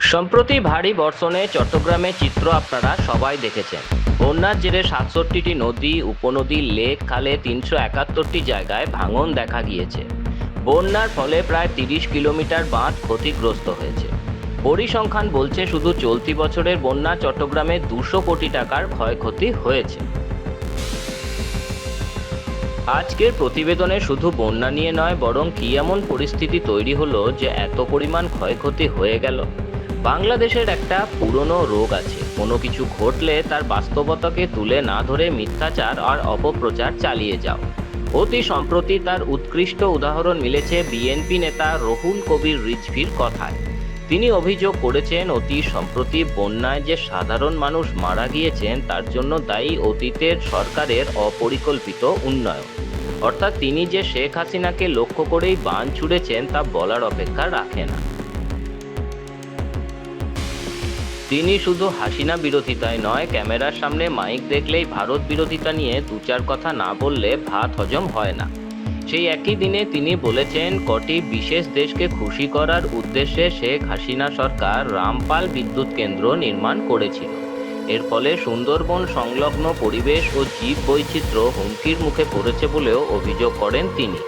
সম্প্রতি ভারী বর্ষণে চট্টগ্রামের চিত্র আপনারা সবাই দেখেছেন। বন্যার জেরে ৬৭টি নদী, উপনদী, লেক, খালে ৩৭১টি জায়গায় ভাঙন দেখা গিয়েছে। বন্যার ফলে প্রায় ৩০ কিলোমিটার বাঁধ ক্ষতিগ্রস্ত হয়েছে। পরিসংখ্যান বলছে শুধু চলতি বছরের বন্যা চট্টগ্রামে ২০০ কোটি টাকার ক্ষয়ক্ষতি হয়েছে। আজকের প্রতিবেদনে শুধু বন্যা নিয়ে নয়, বরং কি এমন পরিস্থিতি তৈরি হলো যে এত পরিমাণ ক্ষয়ক্ষতি হয়ে গেল। বাংলাদেশের একটা পুরনো রোগ আছে, কোনো কিছু ঘটলে তার বাস্তবতাকে তুলে না ধরে মিথ্যাচার আর অপপ্রচার চালিয়ে যাও। অতি সম্প্রতি তার উৎকৃষ্ট উদাহরণ মিলেছে বিএনপি নেতা রুহুল কবির রিজভীর কথায়। তিনি অভিযোগ করেছেন অতি সম্প্রতি বন্যায় যে সাধারণ মানুষ মারা গিয়েছেন তার জন্য দায়ী অতীতের সরকারের অপরিকল্পিত উন্নয়ন। অর্থাৎ তিনি যে শেখ হাসিনাকে লক্ষ্য করেই বান ছুড়েছেন তা বলার অপেক্ষা রাখে না। তিনি শুধু হাসিনা বিরোধিতায় নয়, ক্যামেরার সামনে মাইক দেখলেই ভারত বিরোধিতা নিয়ে দু চার কথা না বললে ভাত হজম হয় না। সেই একই দিনে তিনি বলেছেন কটি বিশেষ দেশকে খুশি করার উদ্দেশ্যে শেখ হাসিনা সরকার রামপাল বিদ্যুৎ কেন্দ্র নির্মাণ করেছিল। এর ফলে সুন্দরবন সংলগ্ন পরিবেশ ও জীব বৈচিত্র্য হুমকির মুখে পড়েছে বলেও অভিযোগ করেন তিনি।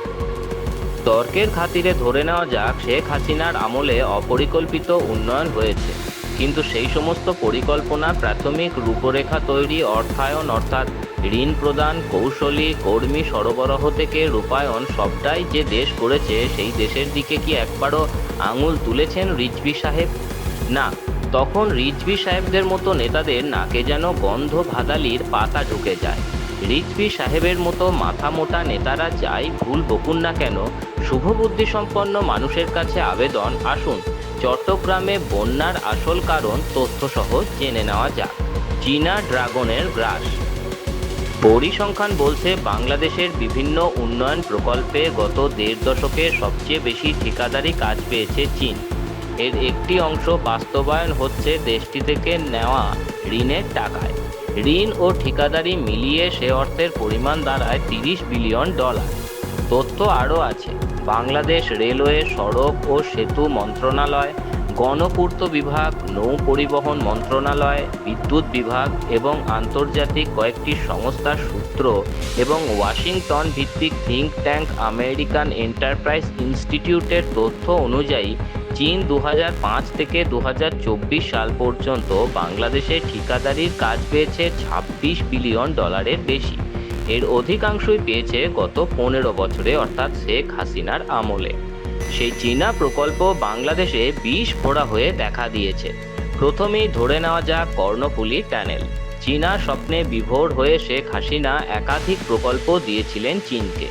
তর্কের খাতিরে ধরে নেওয়া যাক শেখ হাসিনার আমলে অপরিকল্পিত উন্নয়ন হয়েছে, কিন্তু সেই সমস্ত পরিকল্পনা, প্রাথমিক রূপরেখা তৈরি, অর্থায়ন অর্থাৎ ঋণ প্রদান, কৌশলী কর্মী সরবরাহ থেকে রূপায়ণ সবটাই যে দেশ করেছে, সেই দেশের দিকে কি একবারও আঙুল তুলেছেন রিজভী সাহেব? না। তখন রিজভী সাহেবদের মতো নেতাদের নাকে যেন গন্ধ ভাদালির পাতা ঢুকে যায়। রিজভী সাহেবের মতো মাথা মোটা নেতারা যাই ভুল বকুন না কেন, শুভবুদ্ধি সম্পন্ন মানুষের কাছে আবেদন, আসুন চট্টগ্রামে বন্যার আসল কারণ তথ্যসহ জেনে নেওয়া যাক। চীনা ড্রাগনের গ্রাস। পরিসংখ্যান বলছে বাংলাদেশের বিভিন্ন উন্নয়ন প্রকল্পে গত দেড় দশকে সবচেয়ে বেশি ঠিকাদারি কাজ পেয়েছে চীন। এর একটি অংশ বাস্তবায়ন হচ্ছে দেশটি থেকে নেওয়া ঋণের টাকায়। ঋণ ও ঠিকাদারি মিলিয়ে সে অর্থের পরিমাণ দাঁড়ায় $30 বিলিয়ন। তথ্য আরও আছে। বাংলাদেশ রেলওয়ে, সড়ক ও সেতু মন্ত্রণালয়, গণপূর্ত বিভাগ, নৌ পরিবহন মন্ত্রণালয়, বিদ্যুৎ বিভাগ এবং আন্তর্জাতিক কয়েকটি সংস্থার সূত্র এবং ওয়াশিংটন ভিত্তিক থিঙ্ক ট্যাঙ্ক আমেরিকান এন্টারপ্রাইজ ইনস্টিটিউটের তথ্য অনুযায়ী চীন 2005 থেকে 2024 সাল পর্যন্ত বাংলাদেশে ঠিকাদারির কাজ পেয়েছে $26 বিলিয়ন বেশি। এর অধিকাংশই পেয়েছে গত 15 বছরে, অর্থাৎ শেখ হাসিনার আমলে। সেই চীনা প্রকল্প বাংলাদেশে বিষ ফোড়া হয়ে দেখা দিয়েছে। প্রথমেই ধরে নেওয়া যাক কর্ণফুলী টানেল। চীনা স্বপ্নে বিভোর হয়ে শেখ হাসিনা একাধিক প্রকল্প দিয়েছিলেন চীনকে।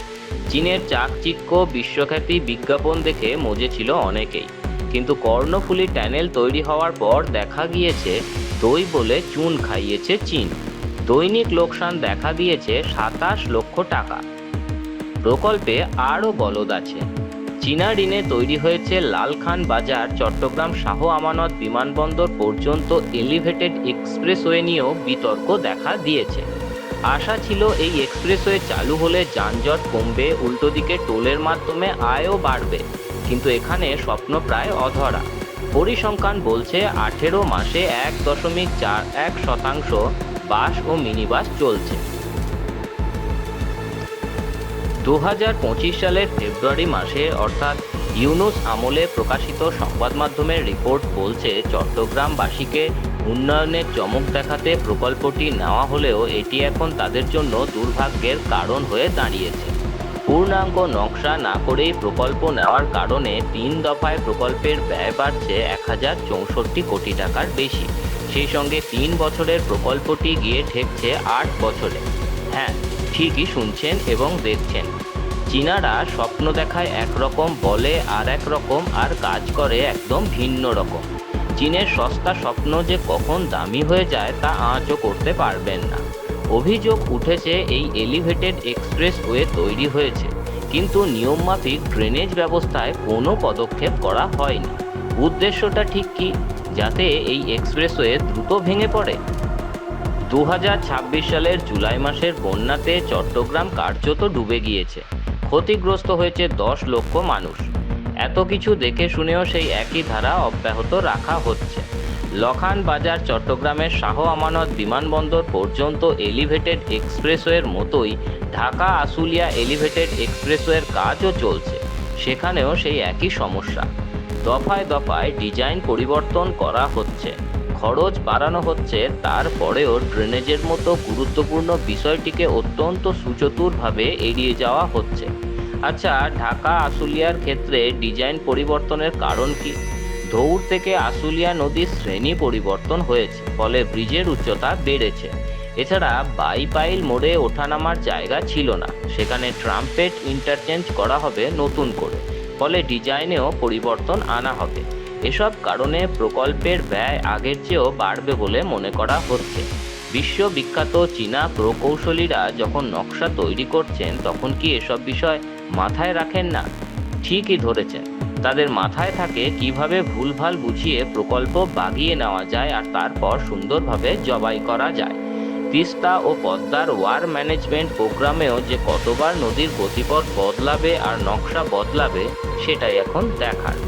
চীনের চাকচিক্য, বিশ্বখ্যাতি, বিজ্ঞাপন দেখে মজেছিল অনেকেই। কিন্তু কর্ণফুলী টানেল তৈরি হওয়ার পর দেখা গিয়েছে দই বলে চুন খাইয়েছে চীন। দৈনিক লোকসান দেখা দিয়েছে 27 লক্ষ টাকা। প্রকল্পে আরও গলদ আছে। চীনা ঋণে তৈরি হয়েছে লালখান বাজার চট্টগ্রাম শাহ আমানত বিমানবন্দর পর্যন্ত এলিভেটেড এক্সপ্রেসওয়ে নিয়েও বিতর্ক দেখা দিয়েছে। আশা ছিল এই এক্সপ্রেসওয়ে চালু হলে যানজট কমবে, উল্টো দিকে টোলের মাধ্যমে আয়ও বাড়বে, কিন্তু এখানে স্বপ্ন প্রায় অধরা। পরিসংখ্যান বলছে 18 মাসে 1.41% বাস ও মিনিবাস চলছে। 2025 সালের ফেব্রুয়ারি মাসে, অর্থাৎ ইউনূস আমলে প্রকাশিত সংবাদ মাধ্যমের রিপোর্ট বলছে চট্টগ্রামবাসীকে উন্নয়নের চমক দেখাতে প্রকল্পটি নেওয়া হলেও এটি এখন তাদের জন্য দুর্ভাগ্যের কারণ হয়ে দাঁড়িয়েছে। পূর্ণাঙ্গ নকশা না করেই প্রকল্প নেওয়ার কারণে 3 দফায় প্রকল্পের ব্যয় বাড়ছে 1064 কোটি টাকার বেশি। সেই সঙ্গে 3 বছরের প্রকল্পটি গিয়ে ঠেকছে 8 বছরে। হ্যাঁ, ঠিকই শুনছেন এবং দেখছেন। চীনারা স্বপ্ন দেখায় একরকম, বলে আর এক রকম, আর কাজ করে একদম ভিন্ন রকম। চীনের সস্তা স্বপ্ন যে কখন দামি হয়ে যায় তা আঁচও করতে পারবেন না। অভিযোগ উঠেছে এই এলিভেটেড এক্সপ্রেসওয়ে তৈরি হয়েছে, কিন্তু নিয়মমাফিক ড্রেনেজ ব্যবস্থায় কোনো পদক্ষেপ করা হয়নি। উদ্দেশ্যটা ঠিক কি? যাতে এই এক্সপ্রেসওয়ে দ্রুত ভেঙে পড়ে। 2026 সালের জুলাই মাসের বন্যাতে চট্টগ্রাম কার্যত ডুবে গিয়েছে। ক্ষতিগ্রস্ত হয়েছে 10 লক্ষ মানুষ। এত কিছু দেখে শুনেও সেই একই ধারা অব্যাহত রাখা হচ্ছে। লখান বাজার চট্টগ্রামের শাহ আমানত বিমানবন্দর পর্যন্ত এলিভেটেড এক্সপ্রেসওয়ের মতোই ঢাকা আশুলিয়া এলিভেটেড এক্সপ্রেসওয়ের কাজও চলছে। সেখানেও সেই একই সমস্যা। দফায় দফায় ডিজাইন পরিবর্তন করা হচ্ছে, খরচ বাড়ানো হচ্ছে, তারপরেও ড্রেনেজের মতো গুরুত্বপূর্ণ বিষয়টিকে অত্যন্ত সুচতুরভাবে এড়িয়ে যাওয়া হচ্ছে। আচ্ছা, ঢাকা আশুলিয়ার ক্ষেত্রে ডিজাইন পরিবর্তনের কারণ কি? ধৌর থেকে আশুলিয়া নদীর শ্রেণী পরিবর্তন হয়েছে, ফলে ব্রিজের উচ্চতা বেড়েছে। এছাড়া বাইপাইল মোড়ে ওঠানামার জায়গা ছিল না, সেখানে ট্রাম্পেট ইন্টারচেঞ্জ করা হবে নতুন করে, ফলে ডিজাইনেও পরিবর্তন আনা হবে। এসব কারণে প্রকল্পের ব্যয় আগের চেয়েও বাড়বে বলে মনে করা হচ্ছে। বিশ্ববিখ্যাত চীনা প্রকৌশলীরা যখন নকশা তৈরি করছেন, তখন কি এসব বিষয় মাথায় রাখেন না? ঠিকই ধরেছেন, তাদের মাথায় থাকে কিভাবে ভুলভাল বুঝিয়ে প্রকল্প বাগিয়ে নেওয়া যায় আর তারপর সুন্দরভাবে জবাই করা যায়। তিস্তা ও পদ্মার ওয়ার ম্যানেজমেন্ট প্রোগ্রামেও যে কতবার নদীর গতিপথ বদলাবে আর নকশা বদলাবে, সেটাই এখন দেখার।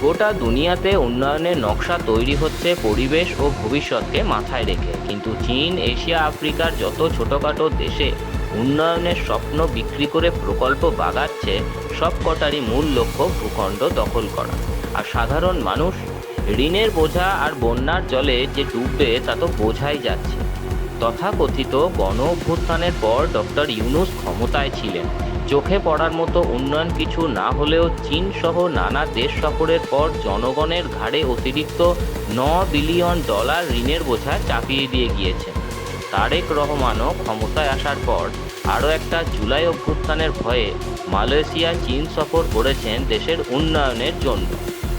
গোটা দুনিয়াতে উন্নয়নের নকশা তৈরি হচ্ছে পরিবেশ ও ভবিষ্যৎকে মাথায় রেখে, কিন্তু চীন, এশিয়া, আফ্রিকার যত ছোটোখাটো দেশে উন্নয়নের স্বপ্ন বিক্রি করে প্রকল্প বাগাচ্ছে, সব কটারই মূল লক্ষ্য ভূখণ্ড দখল করা। আর সাধারণ মানুষ ঋণের বোঝা আর বন্যার জলে যে ডুববে তা তো বোঝাই যাচ্ছে। তথাকথিত গণ অভ্যুত্থানের পর ডক্টর ইউনূস ক্ষমতায় ছিলেন, চোখে পড়ার মতো উন্নয়ন কিছু না হলেও চীন সহ নানা দেশ সফরের পর জনগণের ঘাড়ে অতিরিক্ত $9 বিলিয়ন ঋণের বোঝা চাপিয়ে দিয়ে গিয়েছেন। তারেক রহমানও ক্ষমতায় আসার পর আরও একটা জুলাই অভ্যুত্থানের ভয়ে মালয়েশিয়া চীন সফর করেছেন দেশের উন্নয়নের জন্য।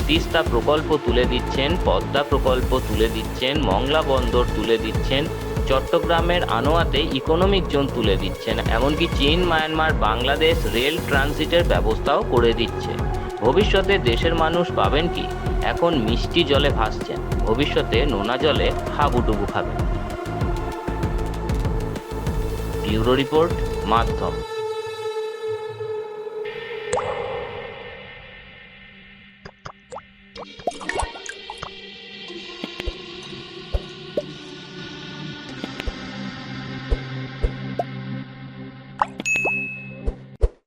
তিস্তা প্রকল্প তুলে দিচ্ছেন, পদ্মা প্রকল্প তুলে দিচ্ছেন, মংলা বন্দর তুলে দিচ্ছেন, চট্টগ্রামের আনোয়াতে ইকোনমিক জোন তুলে দিচ্ছেন, এমনকি চীন, মায়ানমার, বাংলাদেশ রেল ট্রানজিটের ব্যবস্থাও করে দিচ্ছে। ভবিষ্যতে দেশের মানুষ পাবেন কি? এখন মিষ্টি জলে ভাসছেন, ভবিষ্যতে নোনা জলে হাবুডুবু খাবেন। ব্যুরো রিপোর্ট, মাধ্যম।